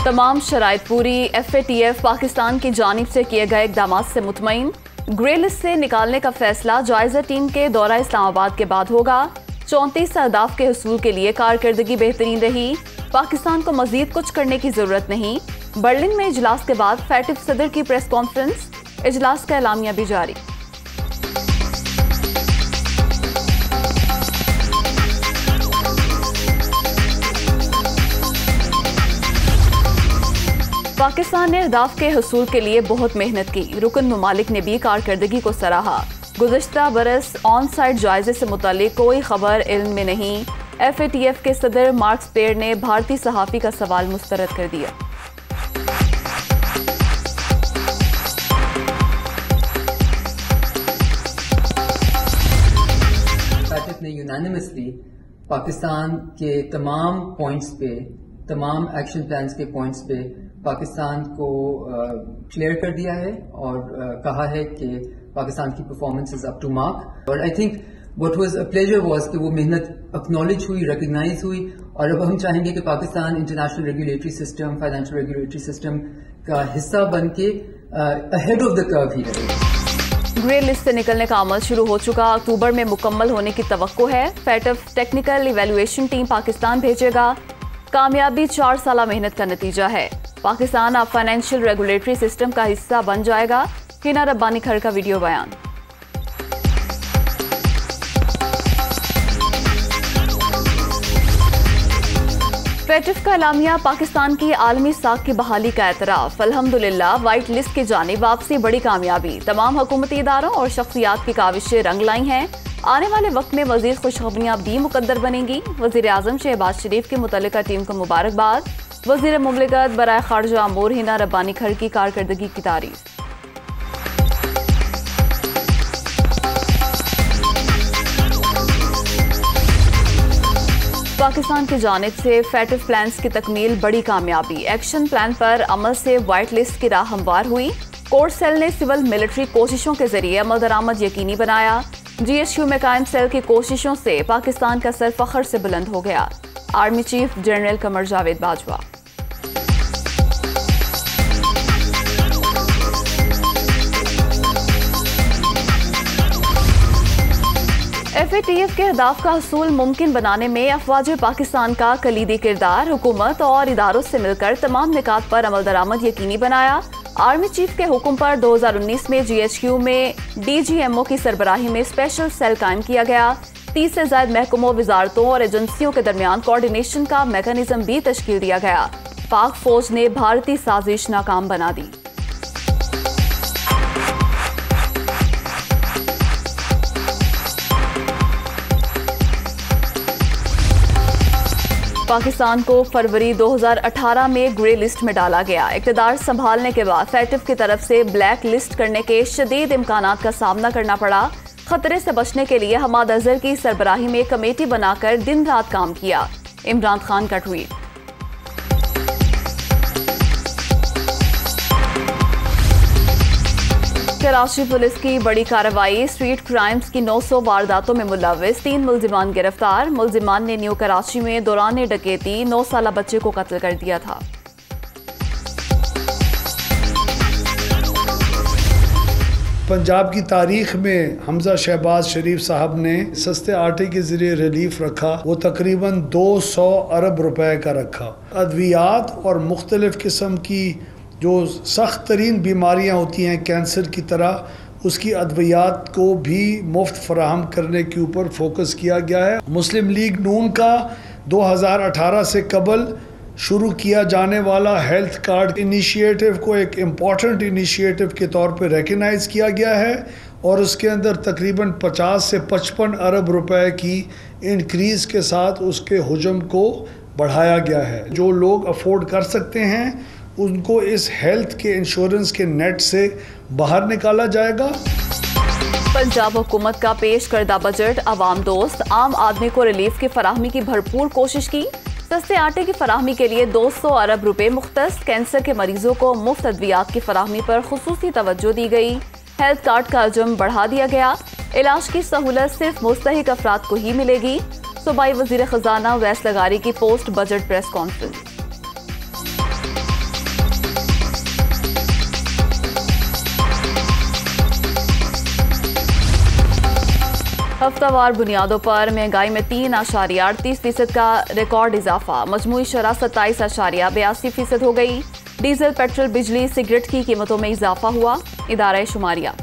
तमाम शराइत पूरी। FATF पाकिस्तान की जानिब से किए गए इक़दामात से मुतमईन। ग्रे लिस्ट से निकालने का फैसला जायजा टीम के दौरा इस्लामाबाद के बाद होगा। 34 अहदाफ के हसूल के लिए कारकर्दगी बेहतरीन रही। पाकिस्तान को मजीद कुछ करने की जरूरत नहीं। बर्लिन में इजलास के बाद फैटिफ सदर की प्रेस कॉन्फ्रेंस, इजलास का एलामिया भी जारी। पाकिस्तान ने अहदाफ के हसूल के लिए बहुत मेहनत की। रुकन ममालिक ने भी कारकर्दगी को सराहा। गुज़श्ता बरस ऑन साइट जायजे से मुतालिक कोई खबर इल्म में नहीं। FATF के सदर मार्क स्पेयर ने भारतीय सहाफ़ी का सवाल मुस्तरद कर दिया। FATF ने यूनानिमसली पाकिस्तान के तमाम पॉइंट्स पे, तमाम एक्शन प्लान्स के पॉइंट्स पे पाकिस्तान को क्लियर कर दिया है और कहा है कि पाकिस्तान की performance is up to mark. और I think what was a pleasure was कि वो मेहनत एक्नॉलेज हुई, रिकग्नाइज हुई, और अब हम चाहेंगे कि Pakistan international regulatory system, financial regulatory system का हिस्सा बन के अहेड ऑफ द कर्व ही रहे। ग्रे लिस्ट से निकलने का अमल शुरू हो चुका। अक्टूबर में मुकम्मल होने की तवक्को है। FATF technical evaluation team Pakistan भेजेगा। कामयाबी 4 साल मेहनत का नतीजा है। पाकिस्तान अब फाइनेंशियल रेगुलेटरी सिस्टम का हिस्सा बन जाएगा। हिना रब्बानी खर का वीडियो बयान। फैटिफ का एलामिया, पाकिस्तान की आलमी साख की बहाली का एतराफ। अल्हम्दुलिल्लाह वाइट लिस्ट की जानिब वापसी बड़ी कामयाबी। तमाम हुकूमती इदारों और शख्सियात की काविशें रंग लाई हैं। आने वाले वक्त में मजीद खुशखबरियां भी मुकद्दर बनेंगी। वज़ीर आज़म शहबाज शरीफ की मुतल्लिका टीम को मुबारकबाद। वज़ीर मुमलिकत बराए खारजा अमूर हिना रब्बानी खर की कारकर्दगी की तारीफ। पाकिस्तान की जानिब से फैटिफ प्लान्स की तकमील बड़ी कामयाबी। एक्शन प्लान पर अमल से वाइट लिस्ट की राह हमवार हुई। कोर्ट सेल ने सिविल मिलिट्री कोशिशों के जरिए अमल दरामद यकीनी बनाया। GHQ में कायम सेल की कोशिशों से पाकिस्तान का सर फख्र से बुलंद हो गया। Army chief general Qamar Javed Bajwa. FATF के अहदाफ का हसूल मुमकिन बनाने में अफवाज पाकिस्तान का कलीदी किरदार। हुकूमत और इदारों से मिलकर तमाम निकात पर अमल दरामद यकीनी बनाया। आर्मी चीफ के हुक्म पर 2019 में GHQ में DGMO की सरबराही में स्पेशल सेल कायम किया गया। 30 से ज्यादा महकमों, वजारतों और एजेंसियों के दरमियान कोऑर्डिनेशन का मैकेनिज्म भी तश्कील दिया गया। पाक फौज ने भारतीय साजिश नाकाम बना दी। पाकिस्तान को फरवरी 2018 में ग्रे लिस्ट में डाला गया। इक़्तिदार संभालने के बाद फैटिफ की तरफ से ब्लैक लिस्ट करने के शदीद इम्कानात का सामना करना पड़ा। खतरे से बचने के लिए हमाद अजहर की सरबराही में कमेटी बनाकर दिन रात काम किया। इमरान खान का ट्वीट। कराची पुलिस की बड़ी कार्रवाई। स्ट्रीट क्राइम्स की 900 वारदातों में मुलव्विस 3 मुल्जिमान गिरफ्तार। मुल्जिमान ने न्यू कराची में दौरान डकैती 9 साला बच्चे को कत्ल कर दिया था। पंजाब की तारीख में हमजा शहबाज शरीफ साहब ने सस्ते आटे के जरिए रिलीफ रखा। वो तकरीबन 200 अरब रुपए का रखा। अद्वियात और मुख्तलिफ किस्म की जो सख्त तरीन बीमारियाँ होती हैं कैंसर की तरह, उसकी अद्वियात को भी मुफ्त फराहम करने के ऊपर फोकस किया गया है। मुस्लिम लीग नून का 2018 से कबल शुरू किया जाने वाला हेल्थ कार्ड इनिशिएटिव को एक इम्पॉर्टेंट इनिशिएटिव के तौर पे रिकग्नाइज किया गया है और उसके अंदर तकरीबन 50 से 55 अरब रुपए की इंक्रीज़ के साथ उसके हुजम को बढ़ाया गया है। जो लोग अफोर्ड कर सकते हैं उनको इस हेल्थ के इंश्योरेंस के नेट से बाहर निकाला जाएगा। पंजाब हुकूमत का पेश करदा बजट आवाम दोस्त। आम आदमी को रिलीफ की फराहमी की भरपूर कोशिश की। सस्ते आटे की फराहमी के लिए 200 अरब रुपए मुख्तस। कैंसर के मरीजों को मुफ्त अद्वियात की फराहमी पर खुसूसी तवज्जो दी गई। हेल्थ कार्ड का हजम बढ़ा दिया गया। इलाज की सहूलत सिर्फ मुस्तहिक अफराद को ही मिलेगी। सूबाई वजीर खजाना वैस लगारी की पोस्ट बजट प्रेस कॉन्फ्रेंस। हफ्तावार बुनियादों पर महंगाई में 3.38% का रिकॉर्ड इजाफा, मजमूई शरह 27.82% हो गई। डीजल, पेट्रोल, बिजली, सिगरेट की कीमतों में इजाफा हुआ। इदारा शुमारिया।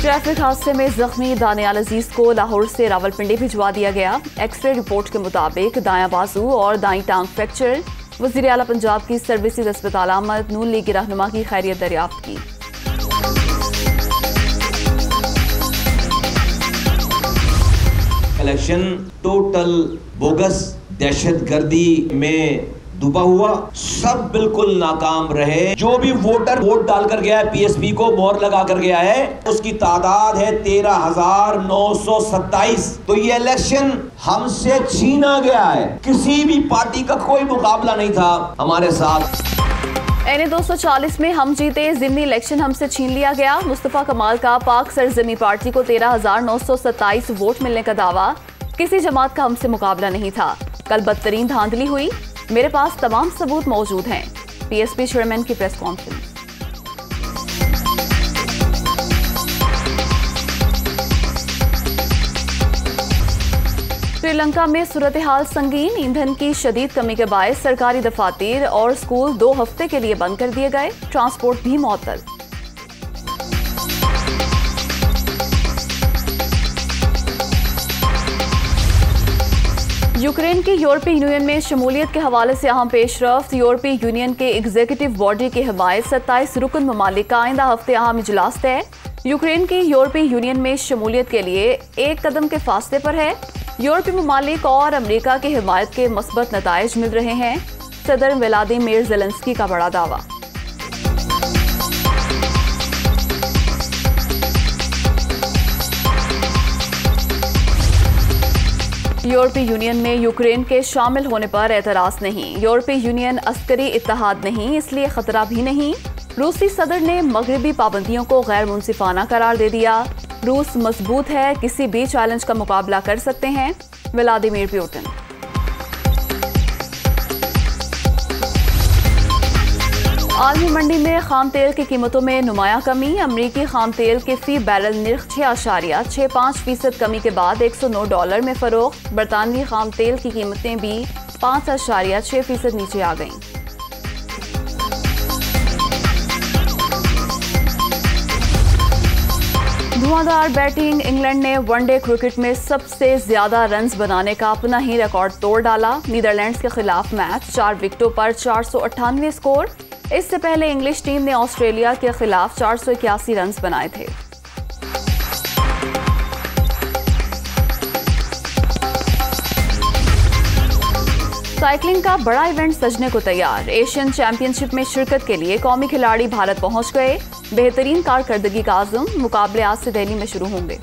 ट्रैफिक हादसे में जख्मी दानियाल अजीज को लाहौर से रावलपिंडी भिजवा दिया गया। एक्सरे रिपोर्ट के मुताबिक दायां बाजू और दाईं टांग फ्रैक्चर। वज़ीर आला पंजाब की सर्विसेज अस्पताल आमद, नून लीग की रहनुमा की खैरियत दरियाफ्त की। इलेक्शन टोटल बोगस, दहशतगर्दी में डूबा हुआ, सब बिल्कुल नाकाम रहे। जो भी वोटर वोट डालकर गया है, पीएसपी को मोहर लगा कर गया है, उसकी तादाद है 13,927। तो ये इलेक्शन हमसे छीना गया है। किसी भी पार्टी का कोई मुकाबला नहीं था हमारे साथ। NA 240 में हम जीते, ज़िमनी इलेक्शन हमसे छीन लिया गया। मुस्तफा कमाल का पाक सरजमी पार्टी को 13,927 वोट मिलने का दावा। किसी जमात का हमसे मुकाबला नहीं था। कल बदतरीन धांधली हुई, मेरे पास तमाम सबूत मौजूद हैं। पीएसपी चेयरमैन की प्रेस कॉन्फ्रेंस। श्रीलंका में सूरत हाल संगीन, ईंधन की शदीद कमी के बायस सरकारी दफातर और स्कूल 2 हफ्ते के लिए बंद कर दिए गए। ट्रांसपोर्ट भी मुअत्तल। यूक्रेन की यूरोपीय यूनियन में शमूलियत के हवाले से अहम पेशरफ्त। यूरोपीय यूनियन के एग्जीक्यूटिव बॉडी की हिमायत 27 रुकन ममालिक का आइंदा हफ्ते अहम इजलास तय। यूक्रेन की यूरोपीय यूनियन में शमूलियत के लिए एक कदम के फासले पर है। यूरोपीय ममालिक और अमरीका की हिमायत के मस्बत नताइज मिल रहे हैं। सदर व्लादिमीर ज़ेलेंस्की का बड़ा दावा। यूरोपीय यूनियन में यूक्रेन के शामिल होने पर एतराज नहीं। यूरोपीय यूनियन अस्करी इत्तेहाद नहीं, इसलिए खतरा भी नहीं। रूसी सदर ने मगरबी पाबंदियों को गैर मुनसिफाना करार दे दिया। रूस मजबूत है, किसी भी चैलेंज का मुकाबला कर सकते हैं। Vladimir Putin. आलमी मंडी में खाम तेल की कीमतों में नुमाया कमी। अमरीकी खाम तेल के फी बैरल निर्ख 6.65% कमी के बाद $109 में फरोख्त। बरतानवी खाम तेल की कीमतें भी 5.6% नीचे आ गईं। धुआंधार बैटिंग। इंग्लैंड ने वनडे क्रिकेट में सबसे ज्यादा रन्स बनाने का अपना ही रिकॉर्ड तोड़ डाला। नीदरलैंड्स के खिलाफ मैच 4 विकेटों पर 498 स्कोर। इससे पहले इंग्लिश टीम ने ऑस्ट्रेलिया के खिलाफ 481 रन्स बनाए थे। साइकिलिंग का बड़ा इवेंट सजने को तैयार। एशियन चैंपियनशिप में शिरकत के लिए कौमी खिलाड़ी भारत पहुंच गए। बेहतरीन कारकर्दगी का आज़म। मुकाबले आज से दिल्ली में शुरू होंगे।